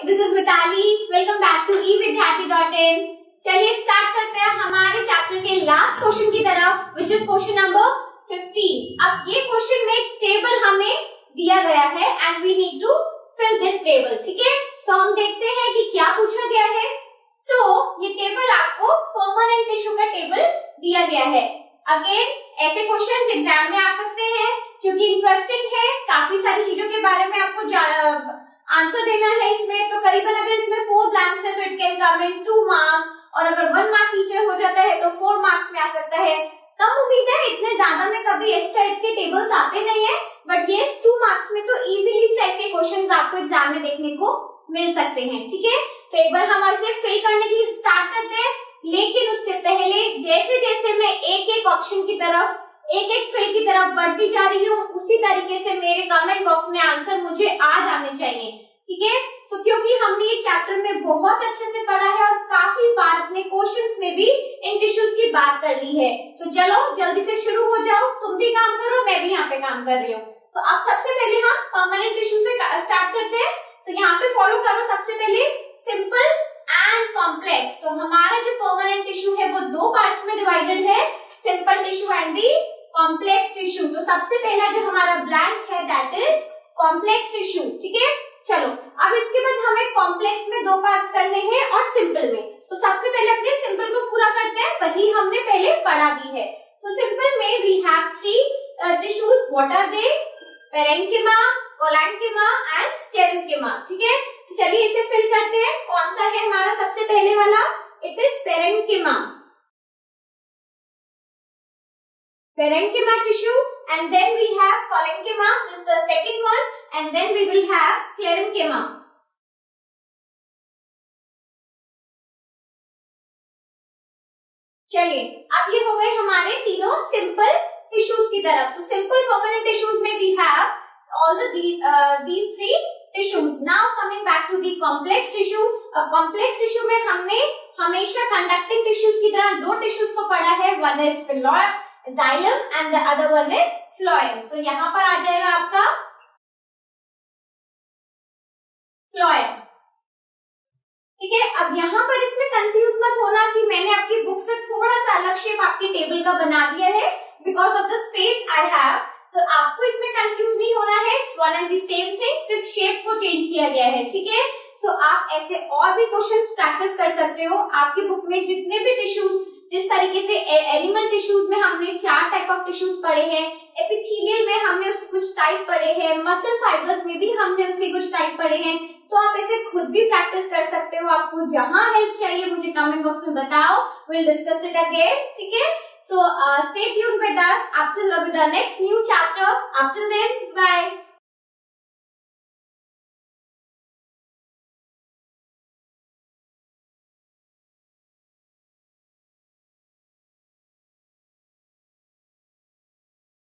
This is Mitali. Welcome back to evidyarthi.in। चलिए start करते हैं हमारे चैप्टर के लास्ट क्वेश्चन की तरफ, विच इज क्वेश्चन नंबर 15। अब ये क्वेश्चन में एक टेबल हमें दिया गया है and we need to fill this table. ठीक है, तो हम देखते हैं कि क्या पूछा गया है। ये टेबल आपको परमानेंट टिश्यू का टेबल दिया गया है। अगेन ऐसे क्वेश्चंस एग्जाम में आ सकते हैं क्योंकि इंटरेस्टिंग है, काफी सारी चीजों के बारे में आपको आंसर देना है इसमें। तो करीबन अगर इसमें 4 ब्लैंक्स है तो it can come in 2 marks, और अगर 1 मार्क टीचर हो जाता है तो 4 मार्क्स में आ सकता है। कम उम्मीद है, इतने ज्यादा में कभी इस टाइप के टेबल्स आते नहीं है, बट ये 2 मार्क्स में तो इजीली इस टाइप के क्वेश्चंस आपको एग्जाम में देखने को मिल सकते हैं। ठीक है, तो एक बार हम इसे फिल करने की स्टार्ट करते हैं, लेकिन उससे पहले जैसे जैसे मैं एक एक ऑप्शन की तरफ, एक एक फिल की तरफ बढ़ती जा रही हूँ, उसी तरीके से मेरे कमेंट बॉक्स में आंसर मुझे आ जाने चाहिए। ठीक है, तो क्योंकि हमने ये चैप्टर में बहुत अच्छे से पढ़ा है और काफी बार अपने क्वेश्चंस में भी इन टिश्यूज की बात कर ली है, तो चलो जल्दी से शुरू हो जाओ। तुम भी काम करो, मैं भी यहाँ पे काम कर रही हूँ। तो अब सबसे पहले हम परमानेंट टिश्यू से स्टार्ट करते हैं। तो यहाँ पे फॉलो करो, सबसे पहले सिंपल एंड कॉम्प्लेक्स। तो हमारा जो परमानेंट टिश्यू है वो 2 पार्ट्स में डिवाइडेड है, simple tissue and the complex tissue. तो सबसे पहला जो हमारा ब्लैंक है दैट इज कॉम्प्लेक्स टिश्यू। ठीक है, चलो अब इसके बाद हमें कॉम्प्लेक्स में 2 पार्ट्स करने हैं और सिंपल में। तो सबसे पहले अपने सिंपल को पूरा करते हैं, वही हमने पहले पढ़ा भी है। तो सिंपल में we have 3 tissues, what are they? Parenchyma, collenchyma and sclerenchyma. ठीक है, तो चलिए इसे फिल करते हैं। कौन सा है हमारा सबसे पहले वाला? It is parenchyma. Parenchyma tissue, and then we have collenchyma, this is the second one, and then we will have sclerenchyma. चलिए अब ये हो गए हमारे तीनों सिंपल टिश्यूज की तरफ। So simple permanent tissues में we have all these 3 tissues. Now coming back to the complex tissue. अब complex tissue में हमने हमेशा conducting tissues की तरह 2 tissues को पढ़ा है, one is xylem and the other one is phloem. So यहाँ पर आ जाएगा आपका phloem। ठीक है, अब यहाँ पर इसमें कंफ्यूज मत होना कि मैंने आपकी बुक से थोड़ा सा अलग शेप आपकी टेबल का बना दिया है because of the space I have. तो आपको इसमें कंफ्यूज नहीं होना है, it's one and the same thing, सिर्फ शेप को चेंज किया गया है। ठीक है, तो आप ऐसे और भी क्वेश्चंस प्रैक्टिस कर सकते हो। आपकी बुक में जितने भी टिश्यूज, जिस तरीके से एनिमल टिश्यूज में हमने 4 टाइप ऑफ टिश्यूज पढ़े हैं, एपिथेलियल में हमने उसके कुछ टाइप पढ़े हैं, मसल फाइबर्स में भी हमने उसके कुछ टाइप पढ़े हैं, तो आप इसे खुद भी प्रैक्टिस कर सकते हो। आपको जहां हेल्प चाहिए मुझे कमेंट बॉक्स में बताओ, विल डिस्कस इट अगेन। ठीक है, so stay tuned with us up till with the next new chapter. Up till then, bye.